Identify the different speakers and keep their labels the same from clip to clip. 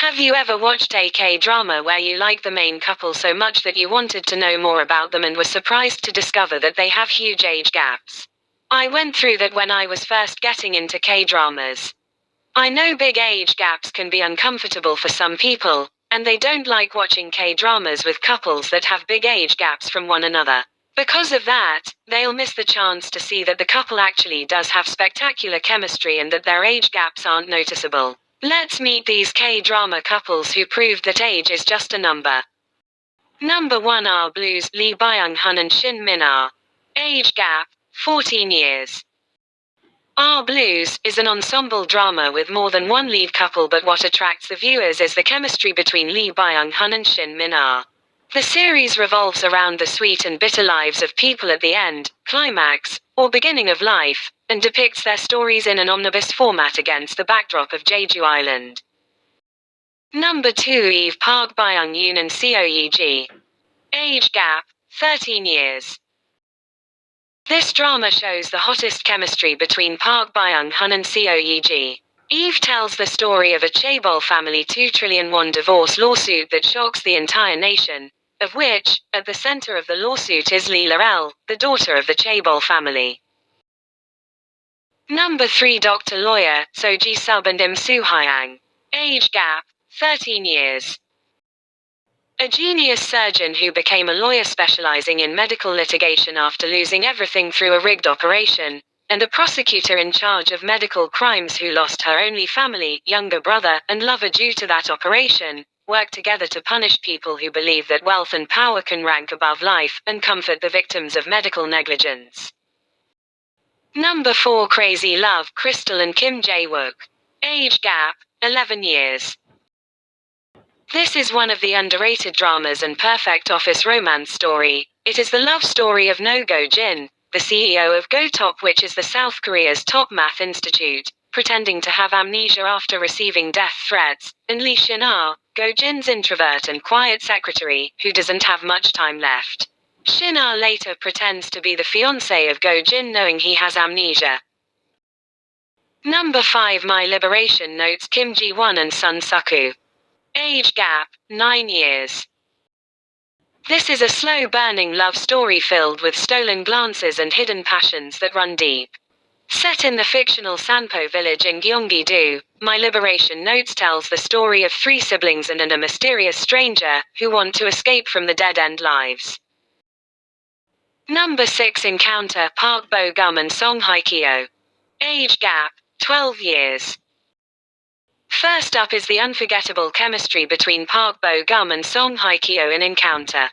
Speaker 1: Have you ever watched a K-drama where you like the main couple so much that you wanted to know more about them and were surprised to discover that they have huge age gaps? I went through that when I was first getting into K-dramas. I know big age gaps can be uncomfortable for some people, and they don't like watching K-dramas with couples that have big age gaps from one another. Because of that, they'll miss the chance to see that the couple actually does have spectacular chemistry and that their age gaps aren't noticeable. Let's meet these K-drama couples who proved that age is just a number. Number 1 are Blues, Lee Byung-hun and Shin Min-ah. Age gap, 14 years. Our Blues is an ensemble drama with more than one lead couple, but what attracts the viewers is the chemistry between Lee Byung-hun and Shin Min-ah. The series revolves around the sweet and bitter lives of people at the end, climax, or beginning of life, and depicts their stories in an omnibus format against the backdrop of Jeju Island. Number 2 Eve Park Byung-yoon and Seo Ye-ji. Age gap, 13 years. This drama shows the hottest chemistry between Park Byung-hun and Seo Ye-ji. Eve tells the story of a chaebol family 2 trillion won divorce lawsuit that shocks the entire nation, of which, at the center of the lawsuit is Lee Laurel, the daughter of the chaebol family. Number 3 Dr. Lawyer, So Ji-sub and Im Soo-hyang. Age gap, 13 years. A genius surgeon who became a lawyer specializing in medical litigation after losing everything through a rigged operation, and a prosecutor in charge of medical crimes who lost her only family, younger brother, and lover due to that operation, work together to punish people who believe that wealth and power can rank above life, and comfort the victims of medical negligence. Number 4 Crazy Love, Crystal and Kim Jae-wook. Age gap, 11 years. This is one of the underrated dramas and perfect office romance story. It is the love story of No Go-jin, the CEO of Go-top, which is the South Korea's top math institute, pretending to have amnesia after receiving death threats, and Lee Shin-ah, Go-jin's introvert and quiet secretary, who doesn't have much time left. Shin-ah later pretends to be the fiancé of Go-jin knowing he has amnesia. Number 5 My Liberation Notes Kim Ji-won and Sun Suk-woo. Age gap, 9 years. This is a slow-burning love story filled with stolen glances and hidden passions that run deep. Set in the fictional Sanpo village in Gyeonggi-do, My Liberation Notes tells the story of 3 siblings and a mysterious stranger, who want to escape from the dead-end lives. Number 6 Encounter Park Bo-gum and Song Hye-kyo. Age gap, 12 years. First up is the unforgettable chemistry between Park Bo-gum and Song Hye-kyo in Encounter.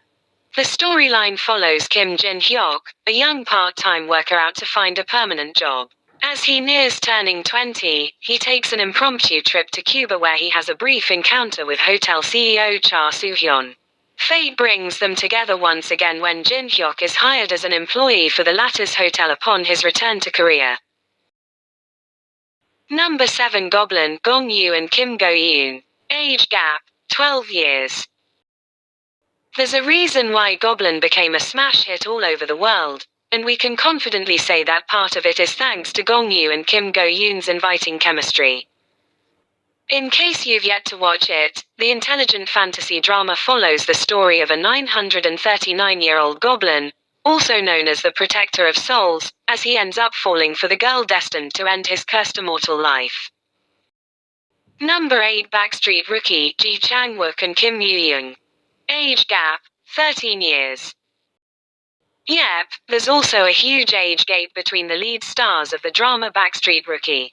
Speaker 1: The storyline follows Kim Jin-hyuk, a young part-time worker out to find a permanent job. As he nears turning 20, he takes an impromptu trip to Cuba where he has a brief encounter with hotel CEO Cha Soo-hyun. Fate brings them together once again when Jin-hyuk is hired as an employee for the latter's hotel upon his return to Korea. Number 7 Goblin, Gongyoo and Kimgoeun. Age gap, 12 years. There's a reason why Goblin became a smash hit all over the world, and we can confidently say that part of it is thanks to Gongyoo and Kimgoeun's inviting chemistry. In case you've yet to watch it, the intelligent fantasy drama follows the story of a 939-year-old goblin, also known as the Protector of Souls, as he ends up falling for the girl destined to end his cursed immortal life. Number 8 Backstreet Rookie, Ji Chang-wook and Kim Woo-young. Age gap, 13 years. Yep, there's also a huge age gap between the lead stars of the drama Backstreet Rookie.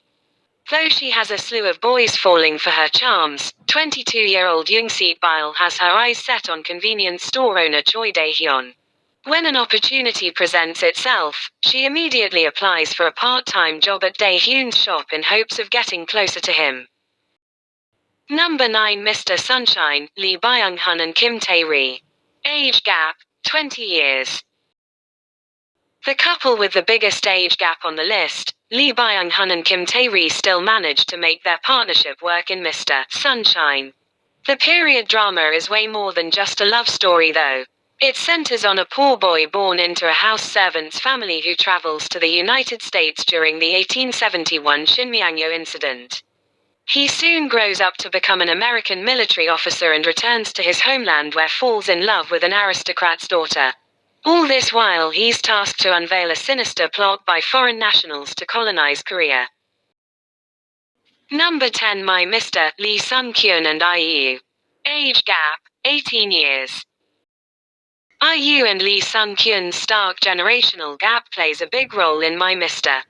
Speaker 1: Though she has a slew of boys falling for her charms, 22-year-old Young Seat-bile has her eyes set on convenience store owner Choi Dae-hyun. When an opportunity presents itself, she immediately applies for a part-time job at Dae-hyun's shop in hopes of getting closer to him. Number 9 Mr. Sunshine, Lee Byung-hun and Kim Tae-ri. Age gap, 20 years. The couple with the biggest age gap on the list, Lee Byung-hun and Kim Tae-ri, still managed to make their partnership work in Mr. Sunshine. The period drama is way more than just a love story though. It centers on a poor boy born into a house servant's family who travels to the United States during the 1871 Shinmyeongyo incident. He soon grows up to become an American military officer and returns to his homeland where falls in love with an aristocrat's daughter. All this while he's tasked to unveil a sinister plot by foreign nationals to colonize Korea. Number 10 My Mr. Lee Sung-kyun and IU. Age gap, 18 years. IU and Lee Sung-kyun's stark generational gap plays a big role in My Mr.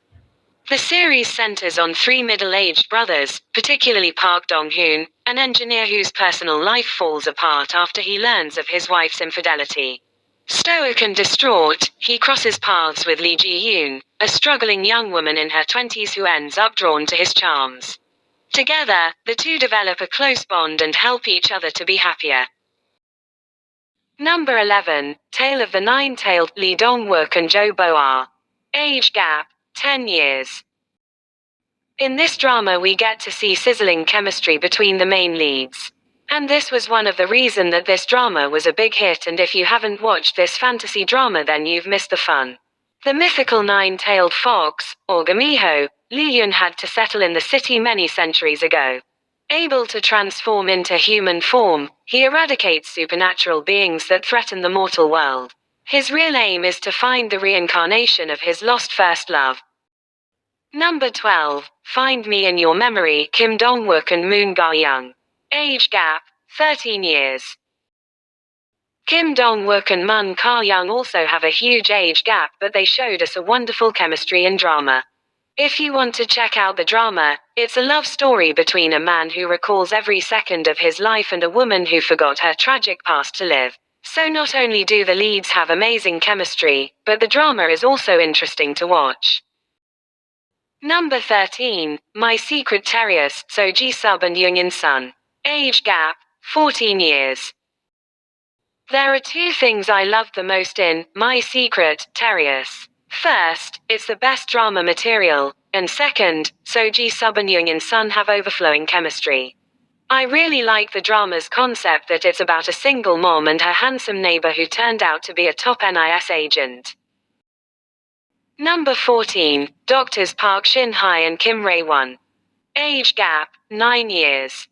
Speaker 1: The series centers on three middle-aged brothers, particularly Park Dong-hoon, an engineer whose personal life falls apart after he learns of his wife's infidelity. Stoic and distraught, he crosses paths with Lee Ji-yoon, a struggling young woman in her 20s who ends up drawn to his charms. Together, the two develop a close bond and help each other to be happier. Number 11, Tale of the Nine-Tailed Leedongwook and Jo Bo-ah. Age gap, 10 years. In this drama we get to see sizzling chemistry between the main leads. And this was one of the reasons that this drama was a big hit, and if you haven't watched this fantasy drama then you've missed the fun. The mythical nine-tailed fox, or gamiho, Lee Yun had to settle in the city many centuries ago. Able to transform into human form, he eradicates supernatural beings that threaten the mortal world. His real aim is to find the reincarnation of his lost first love. Number 12, Find Me in Your Memory, Kim Dong-wook and moongayoung. Age gap, 13 years. Kim Dong-wook and moongayoung also have a huge age gap, but they showed us a wonderful chemistry in drama. If you want to check out the drama, it's a love story between a man who recalls every second of his life and a woman who forgot her tragic past to live. So not only do the leads have amazing chemistry, but the drama is also interesting to watch. Number 13, My Secret Terrius, So Ji-sub and Youngin Sun. Age gap, 14 years. There are two things I loved the most in My Secret Terrius. First, it's the best drama material, and second, So Ji-sub and Youngin Sun have overflowing chemistry. I really like the drama's concept that it's about a single mom and her handsome neighbor who turned out to be a top NIS agent. Number 14, Doctors Park Shin-hye and Kim Rae-won. Age gap, 9 years.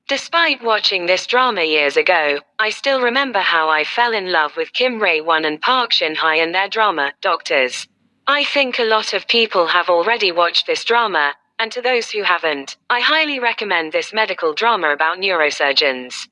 Speaker 1: Despite watching this drama years ago, I still remember how I fell in love with Kim Rae-won and Park Shin-hye and their drama, Doctors. I think a lot of people have already watched this drama, and to those who haven't, I highly recommend this medical drama about neurosurgeons.